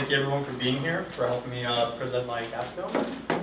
thank you everyone for being here, for helping me present my capstone.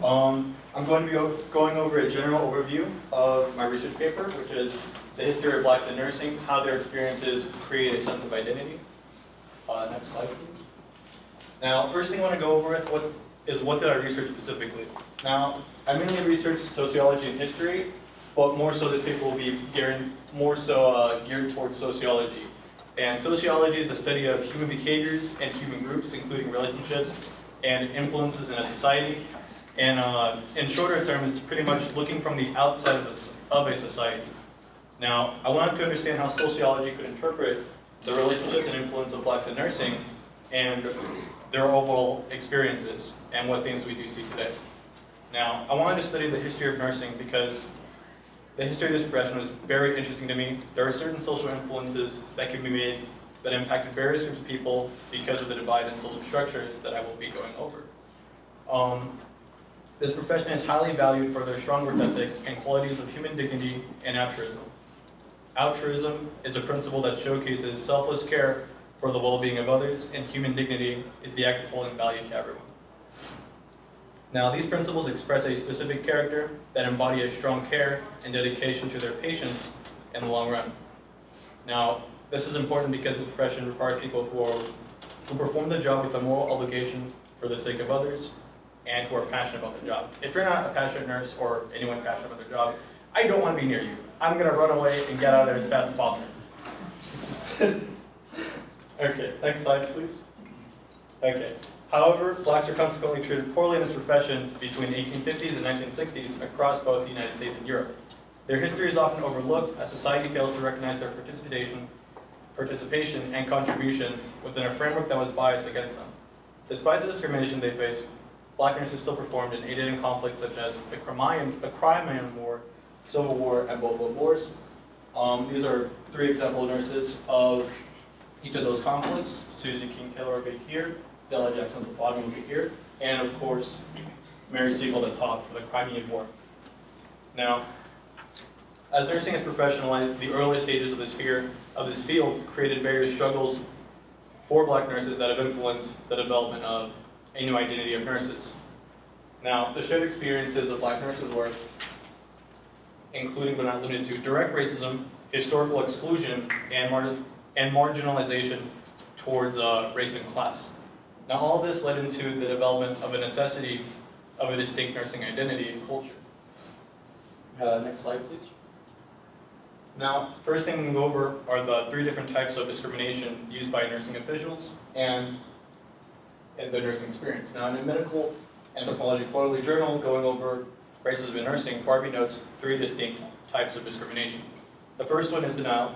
I'm going to be going over a general overview of my research paper, which is the history of blacks in nursing, how their experiences create a sense of identity. Next slide, please. Now, first thing I want to go over is what did I research specifically? Now, I mainly researched sociology and history, but more so this paper will be geared towards sociology. And sociology is the study of human behaviors and human groups, including relationships and influences in a society. And in shorter term, it's pretty much looking from the outside of a society. Now, I wanted to understand how sociology could interpret the relationships and influence of blacks in nursing and their overall experiences and what things we do see today. Now, I wanted to study the history of nursing because the history of this profession was very interesting to me. There are certain social influences that can be made that impacted various groups of people because of the divide in social structures that I will be going over. This profession is highly valued for their strong work ethic and qualities of human dignity and altruism. Altruism is a principle that showcases selfless care for the well-being of others, and human dignity is the act of holding value to everyone. Now, these principles express a specific character that embody a strong care and dedication to their patients in the long run. Now, this is important because this profession requires people who perform the job with a moral obligation for the sake of others and who are passionate about their job. If you're not a passionate nurse or anyone passionate about their job, I don't want to be near you. I'm going to run away and get out of there as fast as possible. Okay, next slide, please. Okay. However, blacks are consequently treated poorly in this profession between the 1850s and 1960s across both the United States and Europe. Their history is often overlooked as society fails to recognize their participation and contributions within a framework that was biased against them. Despite the discrimination they face, black nurses still performed and aided in conflicts such as the Crimean War, Civil War, and both World Wars. These are three example nurses of each of those conflicts. Susie King Taylor over here, Della Jackson at the bottom over here, and of course, Mary Siegel at the top for the Crimean War. Now, as nursing is professionalized, the early stages of this field created various struggles for black nurses that have influenced the development of a new identity of nurses. Now, the shared experiences of black nurses were, including but not limited to, direct racism, historical exclusion, and marginalization towards race and class. Now, all this led into the development of a necessity of a distinct nursing identity and culture. Next slide, please. Now, first thing we'll go over are the three different types of discrimination used by nursing officials and in the nursing experience. Now, in the Medical Anthropology Quarterly Journal, going over racism in nursing, Barbie notes three distinct types of discrimination. The first one is denial.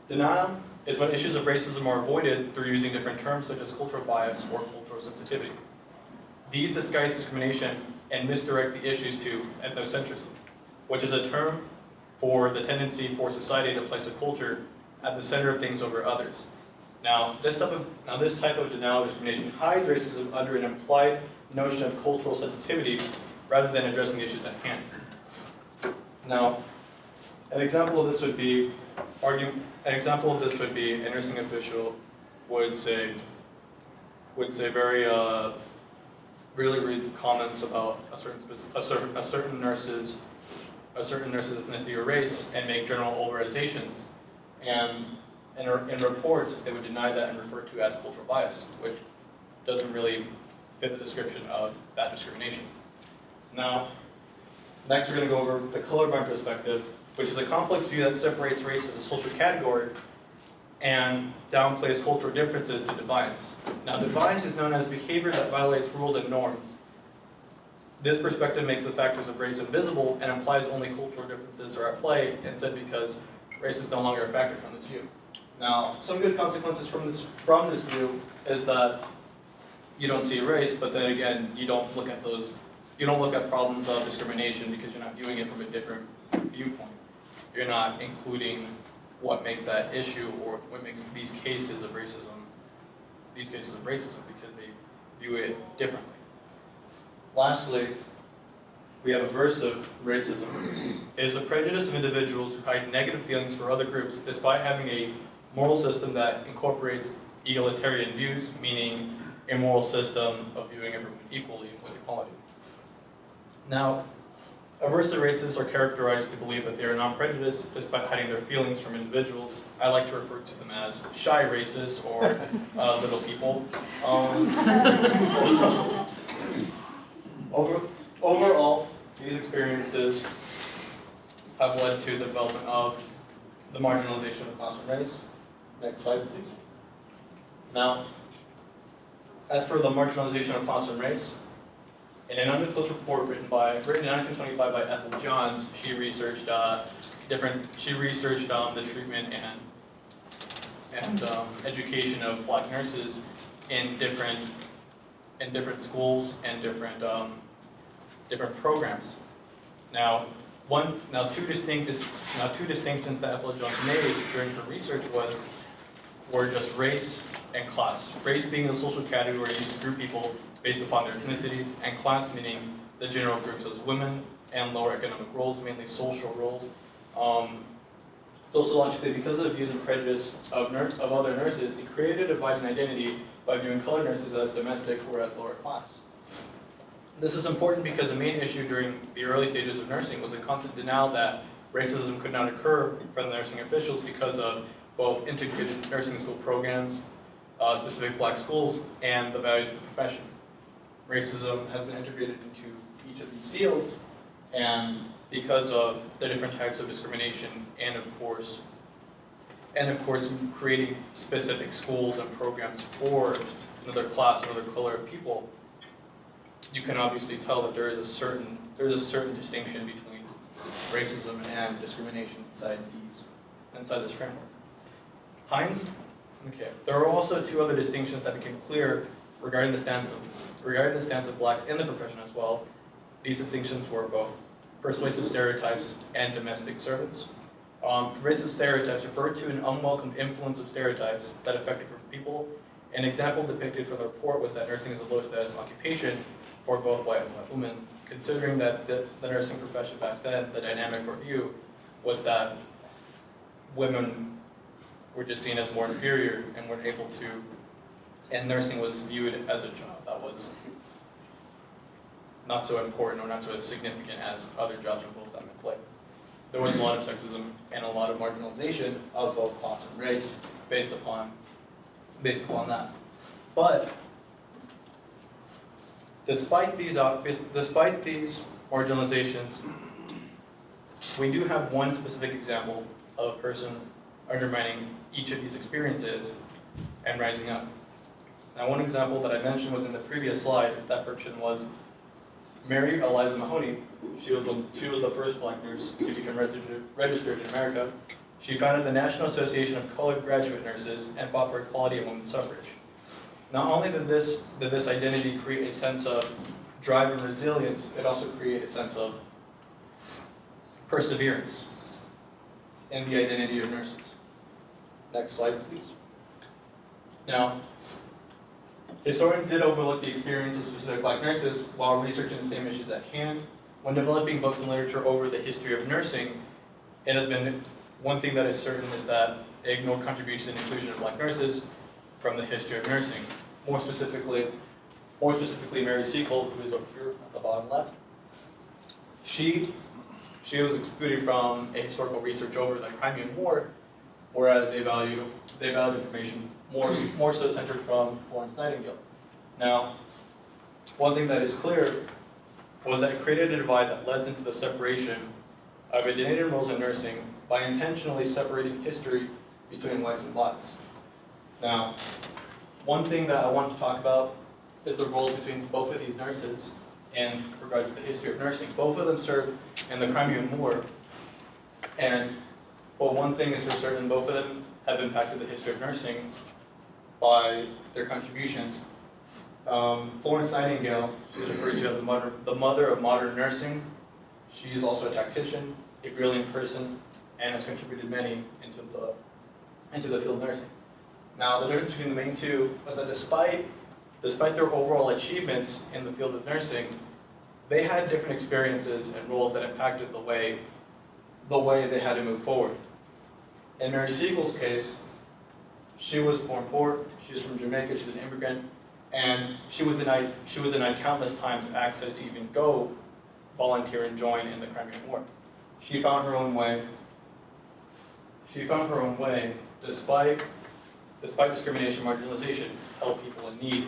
Denial is when issues of racism are avoided through using different terms such as cultural bias or cultural sensitivity. These disguise discrimination and misdirect the issues to ethnocentrism, which is a term for the tendency for society to place a culture at the center of things over others. Now, this type of denial discrimination hides racism under an implied notion of cultural sensitivity rather than addressing the issues at hand. Now, an example of this would be a nursing official would say very really rude comments about a certain nurse's ethnicity or race and make general overalizations. And in reports, they would deny that and refer to as cultural bias, which doesn't really fit the description of that discrimination. Now, next we're going to go over the colorblind perspective, which is a complex view that separates race as a social category and downplays cultural differences to defiance. Now, defiance is known as behavior that violates rules and norms. This perspective makes the factors of race invisible and implies only cultural differences are at play, instead because race is no longer a factor from this view. Now, some good consequences from this view is that you don't see race, but then again, you don't look at problems of discrimination because you're not viewing it from a different viewpoint. You're not including what makes that issue or what makes these cases of racism because they view it differently. Lastly, we have aversive racism. It is a prejudice of individuals who hide negative feelings for other groups despite having a moral system that incorporates egalitarian views, meaning a moral system of viewing everyone equally with equality. Now, aversive racists are characterized to believe that they are non-prejudiced despite hiding their feelings from individuals. I like to refer to them as shy racists or little people. Overall, these experiences have led to the development of the marginalization of class and race. Next slide, please. Now, as for the marginalization of class and race, in an undisclosed report written in 1925 by Ethel Johns, she researched the treatment and education of black nurses in different schools and different programs. Now, two distinctions that Ethel Johns made during her research were just race and class. Race being the social category used to group people based upon their ethnicities, and class meaning the general groups as women and lower economic roles, mainly social roles. Sociologically, because of the views and prejudice of other nurses, it created a divide in identity by viewing colored nurses as domestic or as lower class. This is important because the main issue during the early stages of nursing was a constant denial that racism could not occur for the nursing officials because of both integrated nursing school programs, specific black schools, and the values of the profession. Racism has been integrated into each of these fields, and because of the different types of discrimination, and of course creating specific schools and programs for another class, another color of people, you can obviously tell that there is a certain distinction between racism and discrimination inside this framework. Hines? Okay. There are also two other distinctions that became clear regarding the stance of blacks in the profession as well. These distinctions were both persuasive stereotypes and domestic servants. Racist stereotypes refer to an unwelcome influence of stereotypes that affect a group of people. An example depicted from the report was that nursing is a low status occupation for both white and black women. Considering that the nursing profession back then, the dynamic or view was that women were just seen as more inferior and weren't able to, and nursing was viewed as a job that was not so important or not so significant as other jobs or roles that men play. There was a lot of sexism and a lot of marginalization of both class and race based upon that. But despite these marginalizations, we do have one specific example of a person undermining each of these experiences and rising up. Now, one example that I mentioned was in the previous slide. That person was Mary Eliza Mahoney. She was the first black nurse to become registered in America. She founded the National Association of Colored Graduate Nurses and fought for equality and women's suffrage. Not only did this identity create a sense of drive and resilience, it also created a sense of perseverance in the identity of nurses. Next slide, please. Now, historians did overlook the experience of specific black nurses while researching the same issues at hand. When developing books and literature over the history of nursing, it has been one thing that is certain is that they ignore contribution and inclusion of black nurses from the history of nursing. More specifically, Mary Seacole, who is up here at the bottom left. She was excluded from a historical research over the Crimean War, whereas they valued information more so centered from Florence Nightingale. Now, one thing that is clear was that it created a divide that led into the separation of identity and roles in nursing by intentionally separating history between whites and blacks. Now, one thing that I want to talk about is the roles between both of these nurses in regards to the history of nursing. Both of them served in the Crimean War, but one thing is for certain, both of them have impacted the history of nursing by their contributions. Florence Nightingale, she is referred to as the mother of modern nursing. She is also a tactician, a brilliant person, and has contributed many into the field of nursing. Now, the difference between the main two was that despite their overall achievements in the field of nursing, they had different experiences and roles that impacted the way they had to move forward. In Mary Seacole's case, she was born poor. She was from Jamaica. She's an immigrant. And she was denied countless times access to even go volunteer and join in the Crimean War. She found her own way. Despite discrimination, marginalization, to help people in need.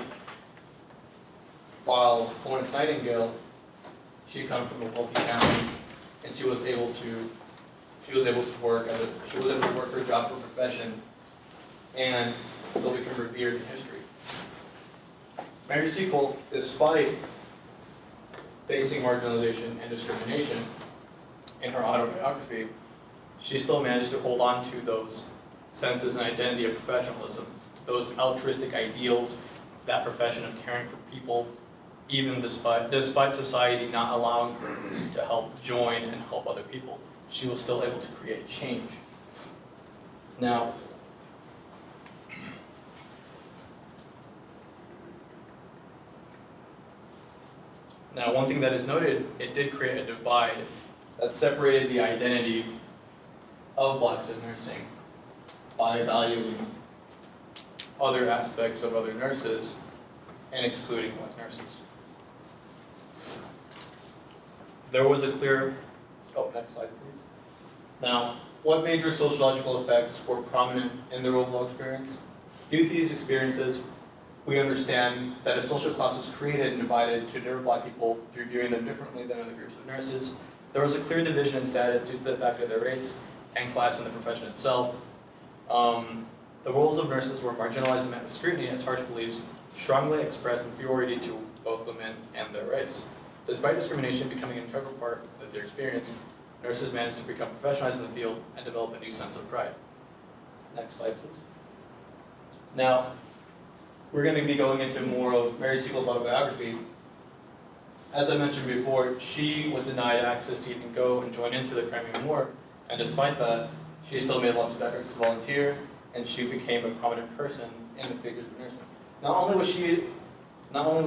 While Florence Nightingale, she comes from a wealthy family, and she was able to work her job, her profession, and still become revered in history. Mary Seacole, despite facing marginalization and discrimination in her autobiography, she still managed to hold on to those senses and identity of professionalism, those altruistic ideals, that profession of caring for people, even despite society not allowing her to help join and help other people. She was still able to create change. Now, one thing that is noted, it did create a divide that separated the identity of blacks in nursing by valuing other aspects of other nurses and excluding black nurses. There was a clear, next slide please. Now, what major sociological effects were prominent in their overall experience? Due to these experiences, we understand that a social class was created and divided to different black people through viewing them differently than other groups of nurses. There was a clear division in status due to the fact of their race and class in the profession itself. The roles of nurses were marginalized and met with scrutiny as harsh beliefs strongly expressed inferiority to both women and their race. Despite discrimination becoming an integral part of their experience, nurses managed to become professionalized in the field and develop a new sense of pride. Next slide, please. Now, we're going to be going into more of Mary Seacole's autobiography. As I mentioned before, she was denied access to even go and join into the Crimean War, and despite that, she still made lots of efforts to volunteer, and she became a prominent person in the figures of nursing. Not only was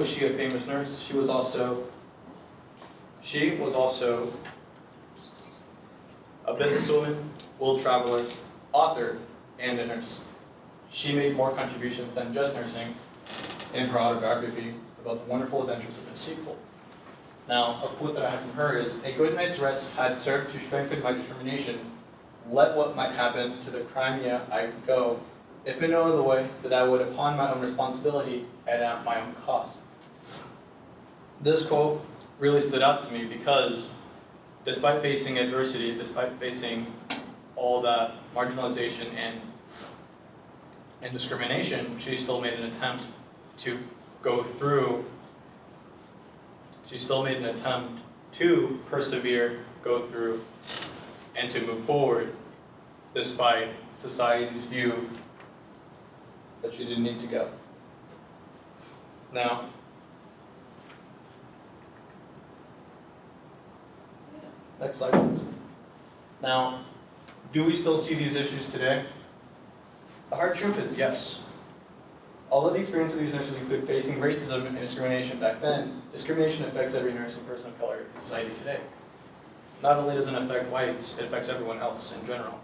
she a famous nurse, she was also a businesswoman, world traveler, author, and a nurse. She made more contributions than just nursing in her autobiography about the wonderful adventures of Miss Seacole. Now, a quote that I have from her is, "A good night's rest had served to strengthen my determination. Let what might happen to the Crimea I would go, if in no other way, that I would upon my own responsibility and at my own cost." This quote really stood out to me because despite facing adversity, despite facing all that marginalization and discrimination, she still made an attempt to go through, she still made an attempt to persevere, go through, and to move forward, despite society's view that she didn't need to go. Now, next slide, please. Now, do we still see these issues today? The hard truth is yes. Although the experience of these nurses include facing racism and discrimination back then, discrimination affects every nurse and person of color in society today. Not only does it affect whites, it affects everyone else in general.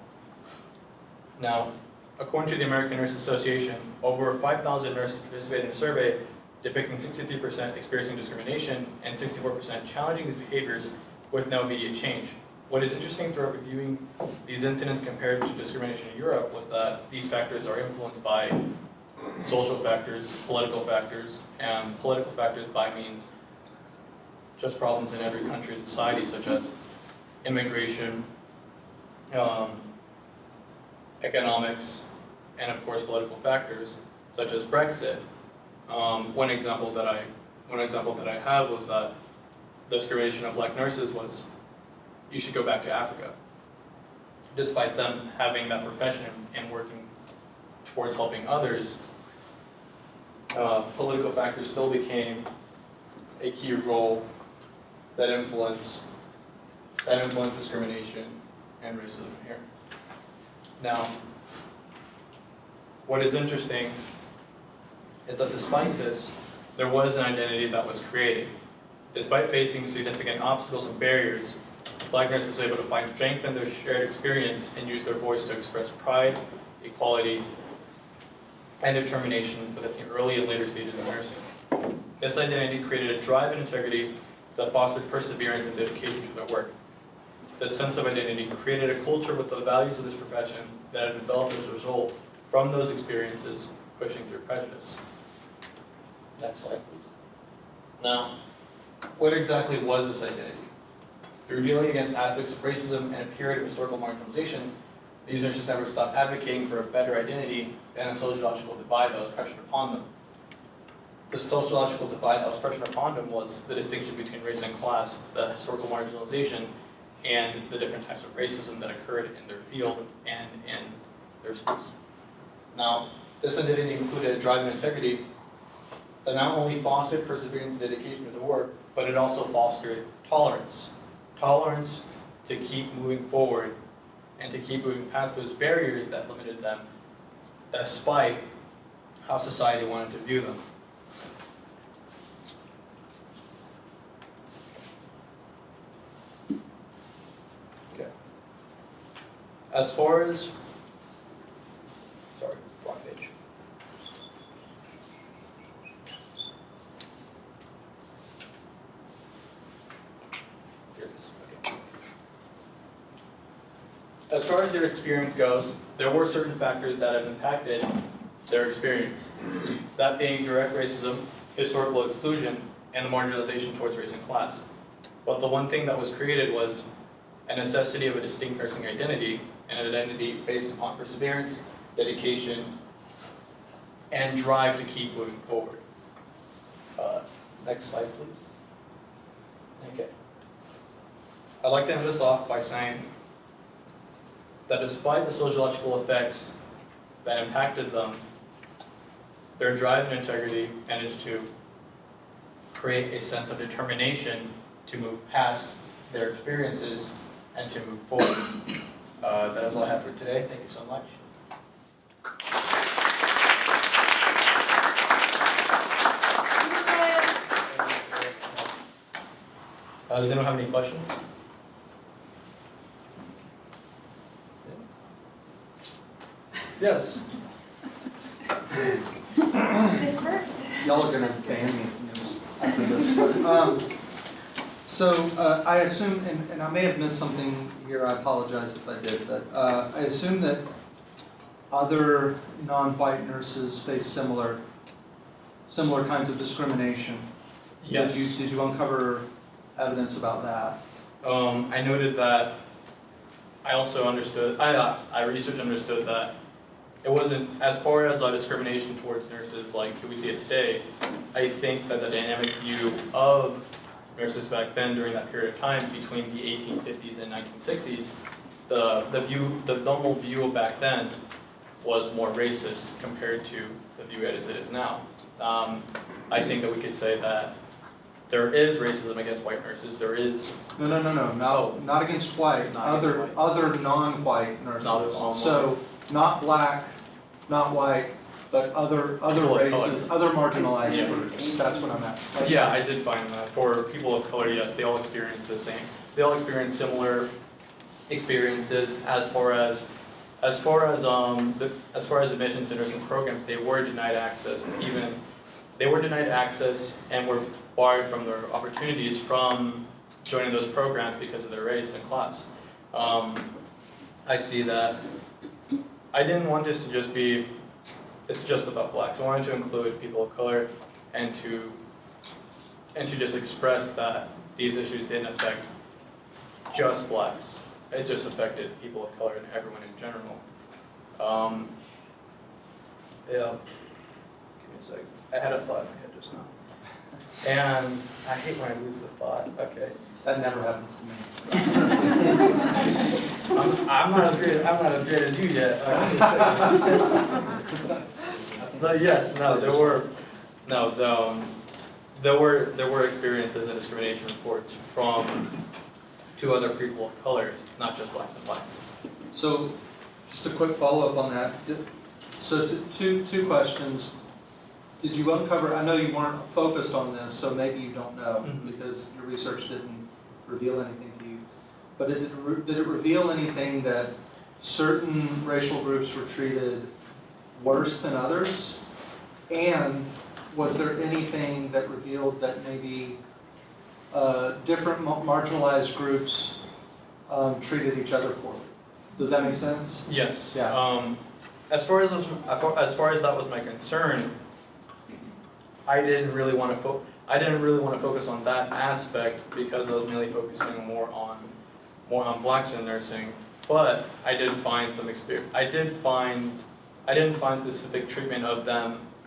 Now, according to the American Nurses Association, over 5,000 nurses participated in a survey depicting 63% experiencing discrimination and 64% challenging these behaviors with no immediate change. What is interesting throughout reviewing these incidents compared to discrimination in Europe was that these factors are influenced by social factors, and political factors by means just problems in every country and society, such as immigration, economics, and of course political factors such as Brexit. One example that I have was that the discrimination of black nurses was, you should go back to Africa. Despite them having that profession and working towards helping others, political factors still became a key role that influenced discrimination and racism here. Now, what is interesting is that despite this, there was an identity that was created. Despite facing significant obstacles and barriers, black nurses were able to find strength in their shared experience and use their voice to express pride, equality, and determination within the early and later stages of nursing. This identity created a drive and integrity that fostered perseverance and dedication to their work. This sense of identity created a culture with the values of this profession that had developed as a result from those experiences, pushing through prejudice. Next slide, please. Now, what exactly was this identity? Through dealing against aspects of racism and a period of historical marginalization, these nurses never stopped advocating for a better identity and the sociological divide that was pressured upon them. The sociological divide that was pressured upon them was the distinction between race and class, the historical marginalization, and the different types of racism that occurred in their field and in their schools. Now, this identity included a drive and integrity that not only fostered perseverance and dedication to the work, but it also fostered tolerance. Tolerance to keep moving forward and to keep moving past those barriers that limited them, despite how society wanted to view them. Okay. As far as, sorry, wrong page. Here it is, okay. As far as their experience goes, there were certain factors that have impacted their experience. That being direct racism, historical exclusion, and the marginalization towards race and class. But the one thing that was created was a necessity of a distinct nursing identity, and an identity based upon perseverance, dedication, and drive to keep moving forward. Next slide, please. Okay. I'd like to end this off by saying that despite the sociological effects that impacted them, their drive and integrity managed to create a sense of determination to move past their experiences and to move forward. That is all I have for today. Thank you so much. Does anyone have any questions? Yes. Y'all are going to ban me from this after this. But, I assume, and I may have missed something here, I apologize if I did, but I assume that other non-white nurses face similar kinds of discrimination. Yes. Did you uncover evidence about that? I noted that I also understood, I researched and understood that it wasn't, as far as discrimination towards nurses, like do we see it today, I think that the dynamic view of nurses back then during that period of time between the 1850s and 1960s, the normal view back then was more racist compared to the view as it is now. I think that we could say that there is racism against white nurses. There is not against white. Other non-white nurses. So not black, not white, but other races, other marginalized groups. That's what I'm asking. Yeah, I did find that for people of color, yes, they all experience the same. They all experience similar experiences as far as admission centers and programs. They were denied access. They were denied access and were barred from their opportunities from joining those programs because of their race and class. I see that. I didn't want this to just be, it's just about blacks. I wanted to include people of color and to just express that these issues didn't affect just blacks. It just affected people of color and everyone in general. Yeah, give me a second. I had a thought in my head just now. And I hate when I lose the thought. Okay. That never happens to me. I'm not as great as you yet. But yes, no, there were experiences and discrimination reports from two other people of color, not just blacks and whites. So, just a quick follow-up on that. So, two questions. Did you uncover? I know you weren't focused on this, so maybe you don't know because your research didn't reveal anything to you. But did it reveal anything that certain racial groups were treated worse than others? And was there anything that revealed that maybe different marginalized groups treated each other poorly? Does that make sense? Yes. Yeah. As far as that was my concern, I didn't really want to focus on that aspect because I was mainly focusing more on blacks in nursing. But I did find some experience. I didn't find specific treatment of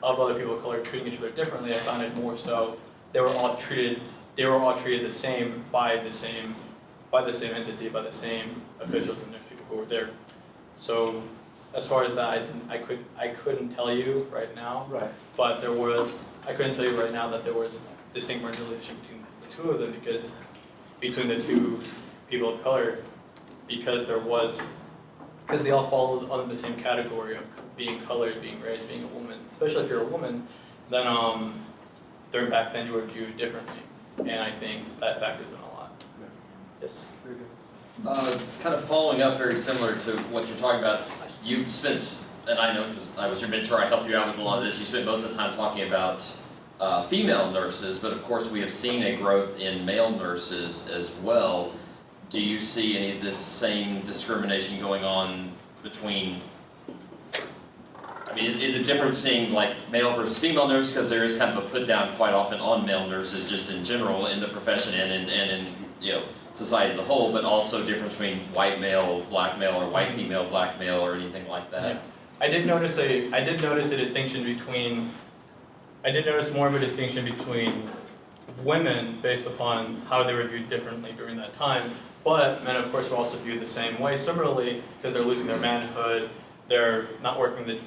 other people of color treating each other differently. I found it more so they were all treated the same by the same entity, by the same officials and nurse people who were there. So as far as that, I couldn't tell you right now. Right. But I couldn't tell you right now that there was distinct marginalization between the two of them between the two people of color, because they all followed under the same category of being colored, being race, being a woman. Especially if you're a woman, then back then you were viewed differently, and I think that factors in a lot. Yes. Very good. Kind of following up, very similar to what you're talking about, you've spent, and I know because I was your mentor, I helped you out with a lot of this, you spent most of the time talking about female nurses, but of course we have seen a growth in male nurses as well. Do you see any of this same discrimination going on between, I mean, is it different seeing like male versus female nurses, because there is kind of a put down quite often on male nurses just in general in the profession and in society as a whole, but also difference between white male, black male, or white female, black male, or anything like that? Yeah. I did notice more of a distinction between women based upon how they were viewed differently during that time. But men, of course, were also viewed the same way. Similarly, because they're losing their manhood, they're not working the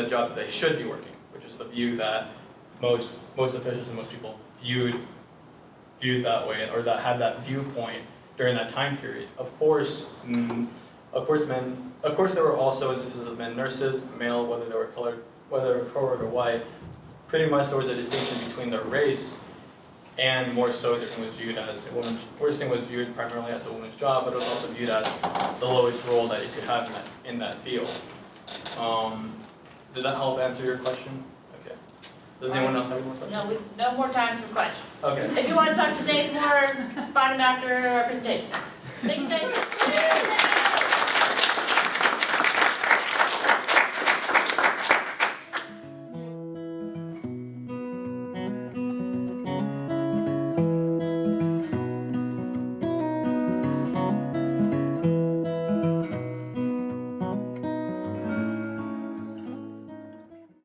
job that they should be working, which is the view that most officials and most people viewed that way, or that had that viewpoint during that time period. Of course, there were also instances of men nurses, male, whether they were colored or white. Pretty much there was a distinction between their race, and more so nursing was viewed as a woman's. Nursing was viewed primarily as a woman's job, but it was also viewed as the lowest role that you could have in that field. Did that help answer your question? Okay. Does anyone else have any more questions? No more time for questions. Okay. If you want to talk to Zaith more, find him after our presentation. Thank you, Zaith.